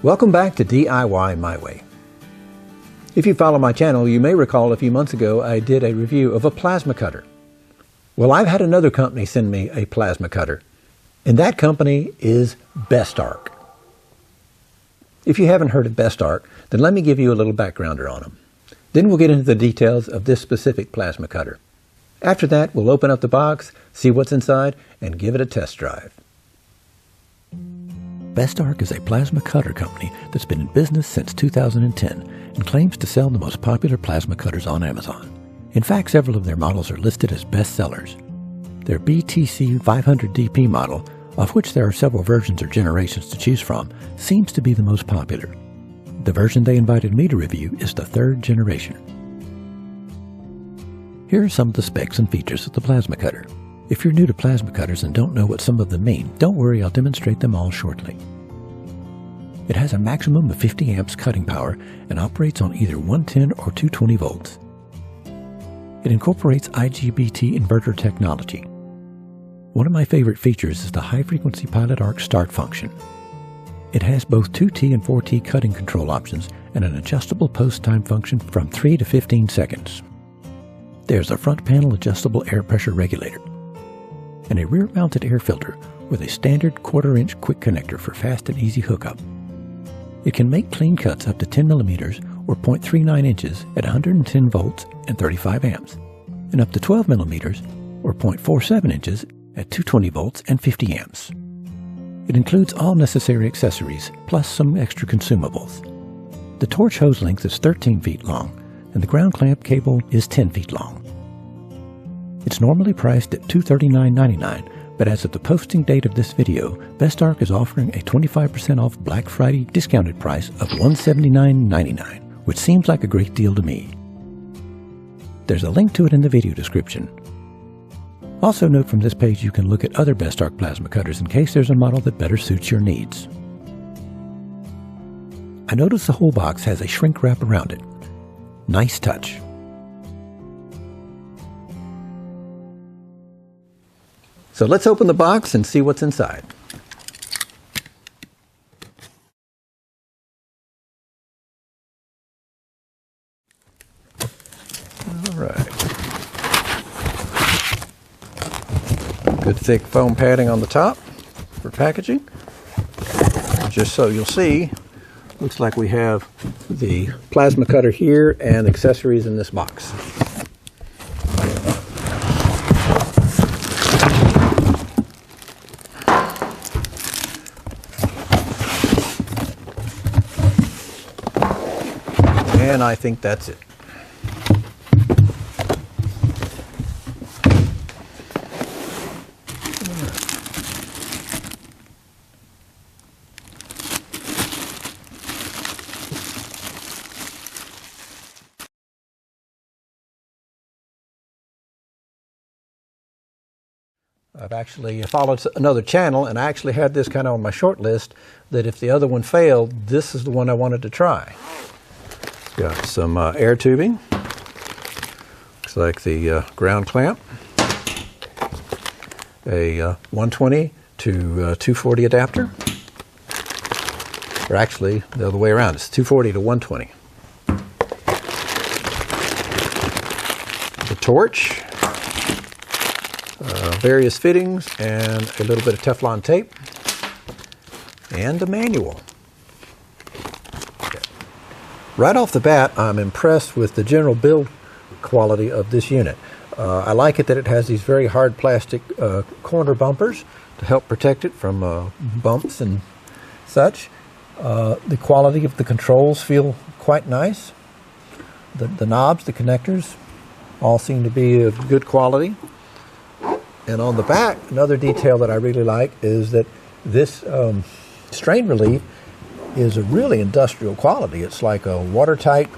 Welcome back to DIY My Way. If you follow my channel, you may recall a few months ago I did a review of a plasma cutter. Well, I've had another company send me a plasma cutter, and that company is BestArc. If you haven't heard of BestArc, then let me give you a little backgrounder on them. Then we'll get into the details of this specific plasma cutter. After that, we'll open up the box, see what's inside, and give it a test drive. BestArc is a plasma cutter company that's been in business since 2010 and claims to sell the most popular plasma cutters on Amazon. In fact, several of their models are listed as best sellers. Their BTC 500DP model, of which there are several versions or generations to choose from, seems to be the most popular. The version they invited me to review is the 3rd generation. Here are some of the specs and features of the plasma cutter. If you're new to plasma cutters and don't know what some of them mean, don't worry, I'll demonstrate them all shortly. It has a maximum of 50 amps cutting power and operates on either 110 or 220 volts. It incorporates IGBT inverter technology. One of my favorite features is the high-frequency pilot arc start function. It has both 2T and 4T cutting control options and an adjustable post time function from 3 to 15 seconds. There's a front panel adjustable air pressure regulator and a rear-mounted air filter with a standard 1/4-inch quick connector for fast and easy hookup. It can make clean cuts up to 10 millimeters or 0.39 inches at 110 volts and 35 amps, and up to 12 millimeters or 0.47 inches at 220 volts and 50 amps. It includes all necessary accessories, plus some extra consumables. The torch hose length is 13 feet long, and the ground clamp cable is 10 feet long. It's normally priced at $239.99, but as of the posting date of this video, BestArc is offering a 25% off Black Friday discounted price of $179.99, which seems like a great deal to me. There's a link to it in the video description. Also note from this page you can look at other BestArc plasma cutters in case there's a model that better suits your needs. I notice the whole box has a shrink wrap around it. Nice touch. So let's open the box and see what's inside. All right. Good thick foam padding on the top for packaging. Just so you'll see, looks like we have the plasma cutter here and accessories in this box. And I think that's it. I've actually followed another channel, and I actually had this kind of on my short list that if the other one failed, this is the one I wanted to try. Got some air tubing. Looks like the ground clamp. A 120 to 240 adapter. Or actually, the other way around. It's 240 to 120. The torch. Various fittings and a little bit of Teflon tape. And a manual. Right off the bat, I'm impressed with the general build quality of this unit. I like it that it has these very hard plastic corner bumpers to help protect it from bumps and such. The quality of the controls feel quite nice. The knobs, the connectors, all seem to be of good quality. And on the back, another detail that I really like is that this strain relief is a really industrial quality. It's like a watertight,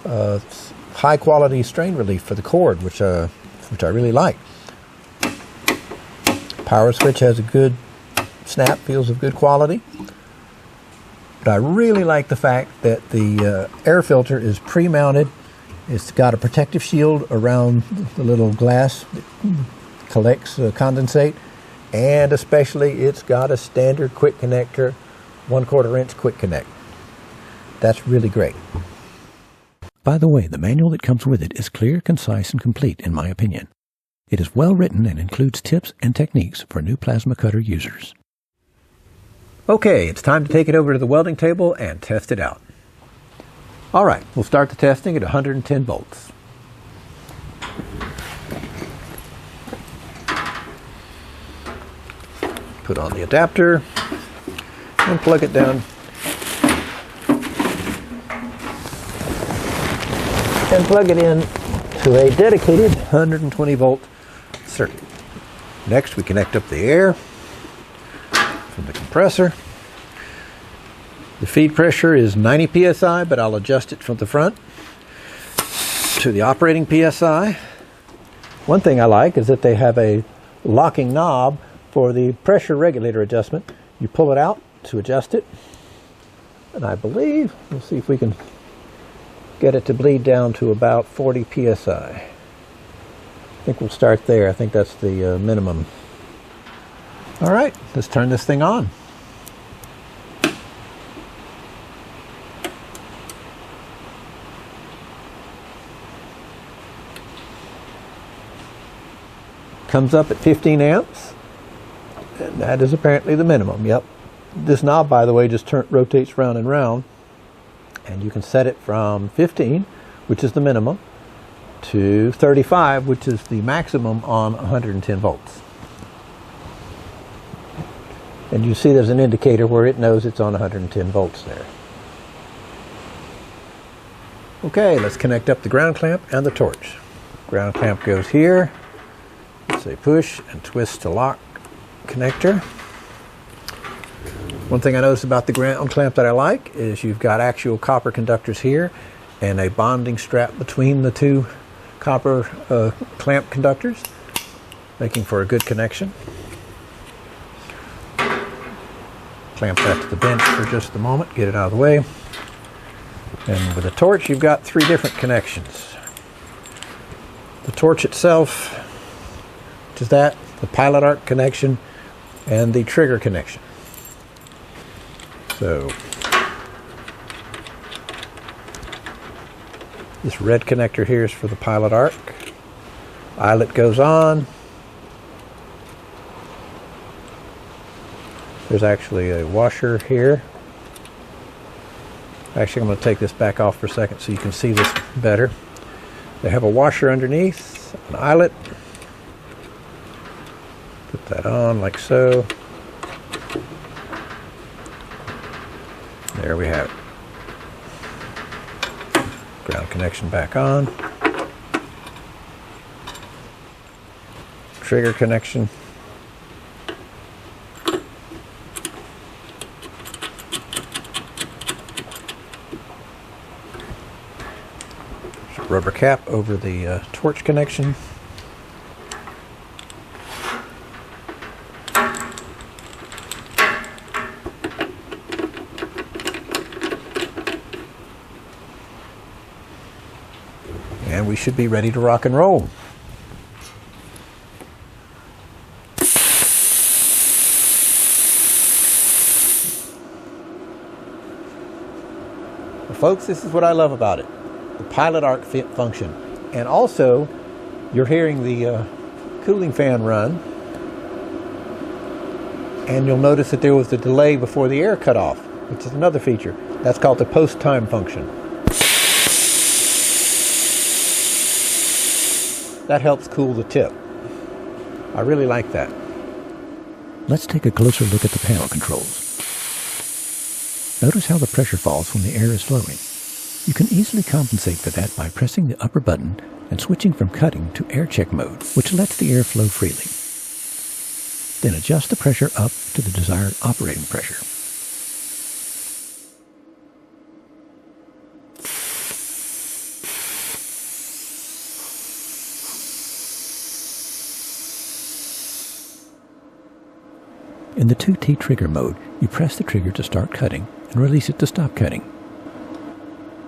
high-quality strain relief for the cord, which I really like. Power switch has a good snap, feels of good quality. But I really like the fact that the air filter is pre-mounted. It's got a protective shield around the little glass that collects condensate, and especially it's got a standard quick connector 1/4 inch quick connect. That's really great. By the way, the manual that comes with it is clear, concise, and complete in my opinion. It is well written and includes tips and techniques for new plasma cutter users. Okay, it's time to take it over to the welding table and test it out. All right, we'll start the testing at 110 volts. Put on the adapter and plug it down. And plug it in to a dedicated 120 volt circuit. Next, we connect up the air from the compressor. The feed pressure is 90 psi, but I'll adjust it from the front to the operating psi. One thing I like is that they have a locking knob for the pressure regulator adjustment. You pull it out to adjust it, and I believe, we'll see if we can get it to bleed down to about 40 psi. I think we'll start there. I think that's the minimum. All right, let's turn this thing on. Comes up at 15 amps, and that is apparently the minimum. Yep. This knob, by the way, just rotates round and round, and you can set it from 15, which is the minimum, to 35, which is the maximum on 110 volts. And you see there's an indicator where it knows it's on 110 volts there. Okay, let's connect up the ground clamp and the torch. Ground clamp goes here. It's a push and twist to lock connector. One thing I noticed about the ground clamp that I like is you've got actual copper conductors here and a bonding strap between the two copper clamp conductors, making for a good connection. Clamp that to the bench for just a moment, get it out of the way. And with the torch, you've got 3 different connections. The torch itself, which is that, the pilot arc connection, and the trigger connection. So, this red connector here is for the pilot arc. Eyelet goes on. There's actually a washer here. Actually, I'm going to take this back off for a second so you can see this better. They have a washer underneath, an eyelet. Put that on like so. There we have it. Ground connection back on. Trigger connection. Rubber cap over the torch connection. And we should be ready to rock and roll. Well, folks, this is what I love about it. The pilot arc fit function. And also, you're hearing the cooling fan run. And you'll notice that there was a delay before the air cut off, which is another feature. That's called the post-time function. That helps cool the tip. I really like that. Let's take a closer look at the panel controls. Notice how the pressure falls when the air is flowing. You can easily compensate for that by pressing the upper button and switching from cutting to air check mode, which lets the air flow freely. Then adjust the pressure up to the desired operating pressure. In the 2T trigger mode, you press the trigger to start cutting and release it to stop cutting.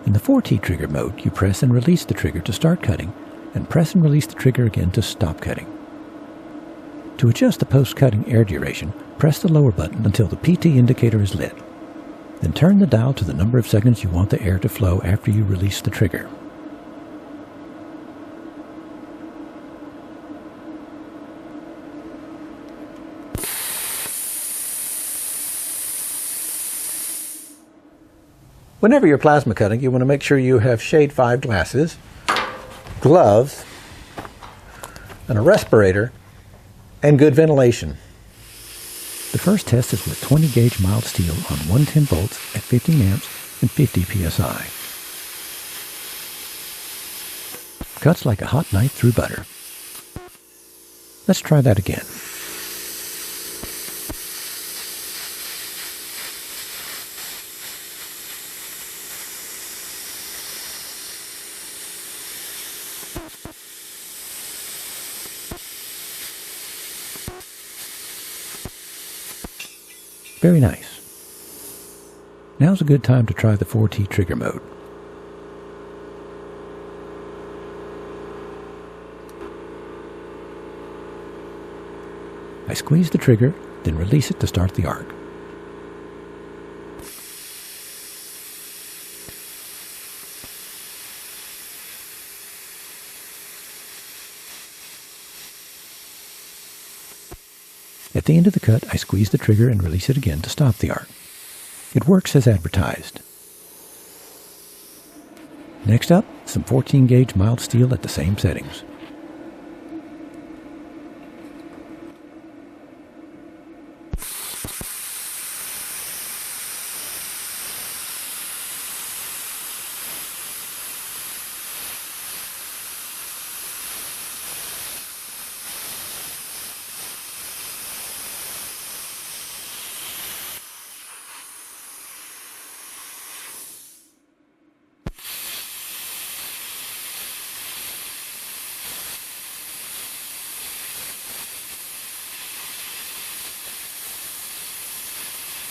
In the 4T trigger mode, you press and release the trigger to start cutting and press and release the trigger again to stop cutting. To adjust the post-cutting air duration, press the lower button until the PT indicator is lit. Then turn the dial to the number of seconds you want the air to flow after you release the trigger. Whenever you're plasma cutting, you want to make sure you have shade 5 glasses, gloves, and a respirator, and good ventilation. The first test is with 20 gauge mild steel on 110 volts at 15 amps and 50 psi. Cuts like a hot knife through butter. Let's try that again. Very nice. Now's a good time to try the 4T trigger mode. I squeeze the trigger, then release it to start the arc. At the end of the cut, I squeeze the trigger and release it again to stop the arc. It works as advertised. Next up, some 14 gauge mild steel at the same settings.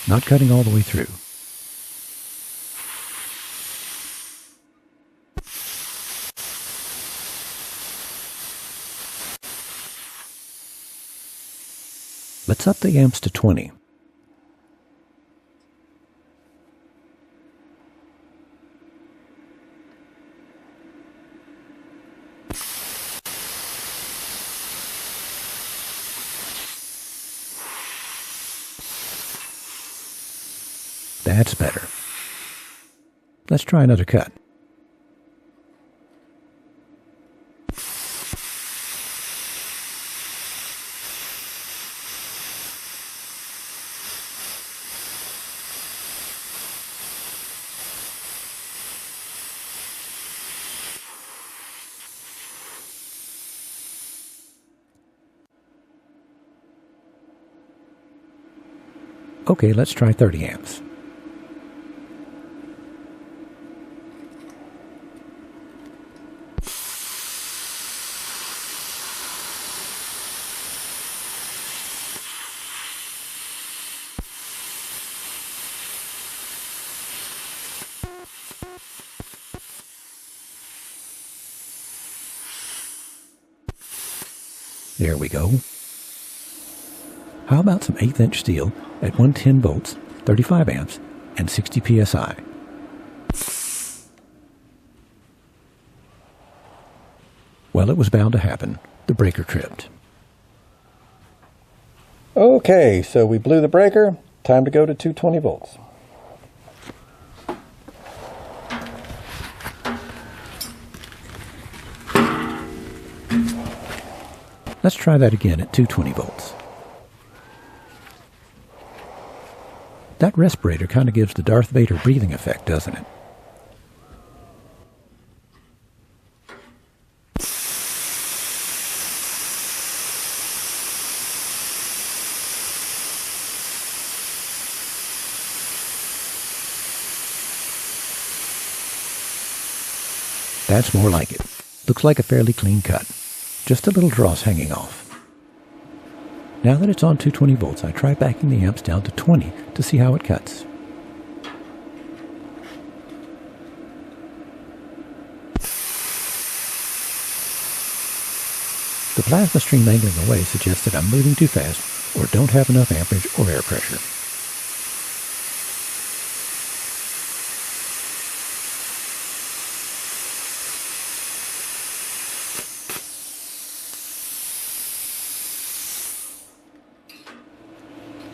Not cutting all the way through. Let's up the amps to 20. That's better. Let's try another cut. Okay, let's try 30 amps. There we go. How about some 1/8 inch steel at 110 volts, 35 amps, and 60 psi? Well, it was bound to happen. The breaker tripped. Okay, so we blew the breaker. Time to go to 220 volts. Let's try that again at 220 volts. That respirator kind of gives the Darth Vader breathing effect, doesn't it? That's more like it. Looks like a fairly clean cut. Just a little dross hanging off. Now that it's on 220 volts, I try backing the amps down to 20 to see how it cuts. The plasma stream angling away suggests that I'm moving too fast or don't have enough amperage or air pressure.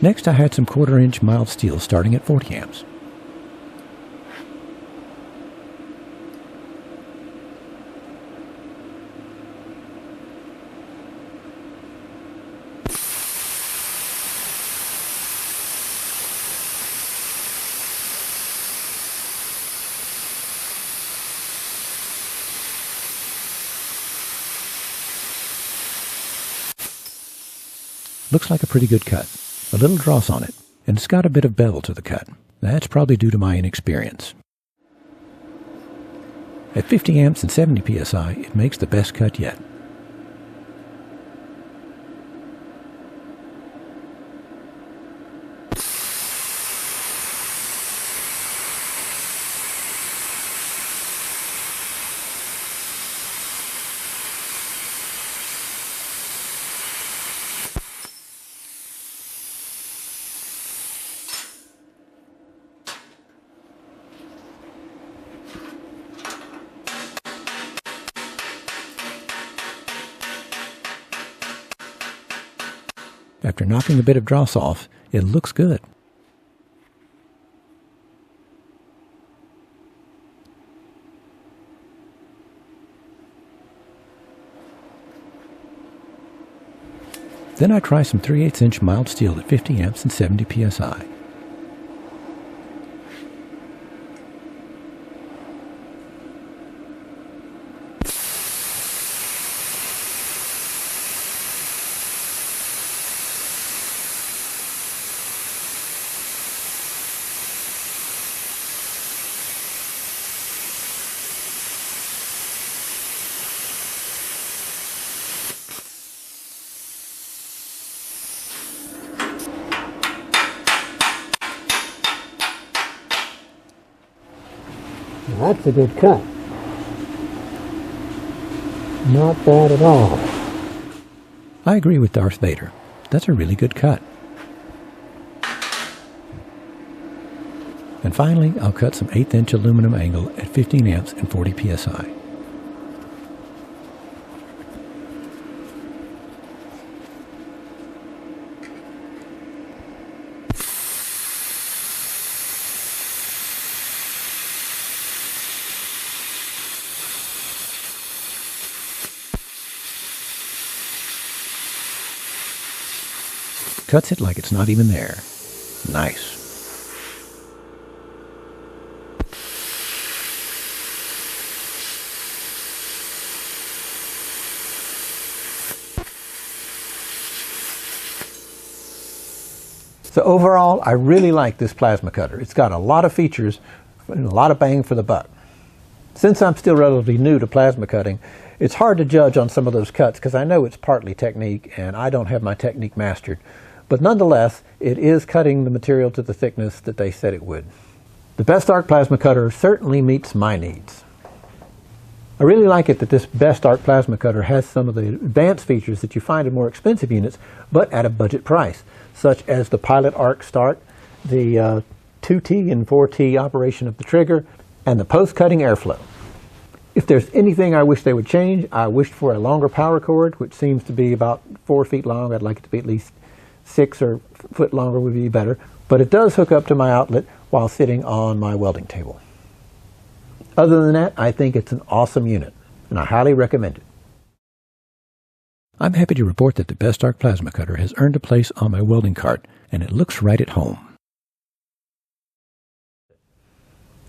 Next, I had some 1/4 inch mild steel starting at 40 amps. Looks like a pretty good cut. A little dross on it, and it's got a bit of bevel to the cut. That's probably due to my inexperience. At 50 amps and 70 psi, it makes the best cut yet. After knocking a bit of dross off, it looks good. Then I try some 3/8 inch mild steel at 50 amps and 70 psi. That's a good cut. Not bad at all. I agree with Darth Vader. That's a really good cut. And finally, I'll cut some 1/8 inch aluminum angle at 15 amps and 40 psi. Cuts it like it's not even there. Nice. So overall, I really like this plasma cutter. It's got a lot of features and a lot of bang for the buck. Since I'm still relatively new to plasma cutting, it's hard to judge on some of those cuts because I know it's partly technique and I don't have my technique mastered. But nonetheless, it is cutting the material to the thickness that they said it would. The BestArc plasma cutter certainly meets my needs. I really like it that this BestArc plasma cutter has some of the advanced features that you find in more expensive units, but at a budget price, such as the pilot arc start, the 2T and 4T operation of the trigger, and the post-cutting airflow. If there's anything I wish they would change, I wished for a longer power cord, which seems to be about 4 feet long. I'd like it to be at least 6 or foot longer would be better, but it does hook up to my outlet while sitting on my welding table. Other than that, I think it's an awesome unit, and I highly recommend it. I'm happy to report that the BestArc plasma cutter has earned a place on my welding cart, and it looks right at home.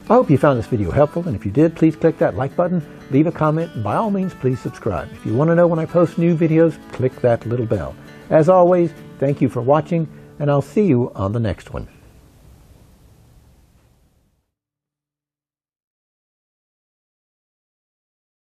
I hope you found this video helpful, and if you did, please click that like button, leave a comment, and by all means, please subscribe. If you want to know when I post new videos, click that little bell. As always, thank you for watching, and I'll see you on the next one.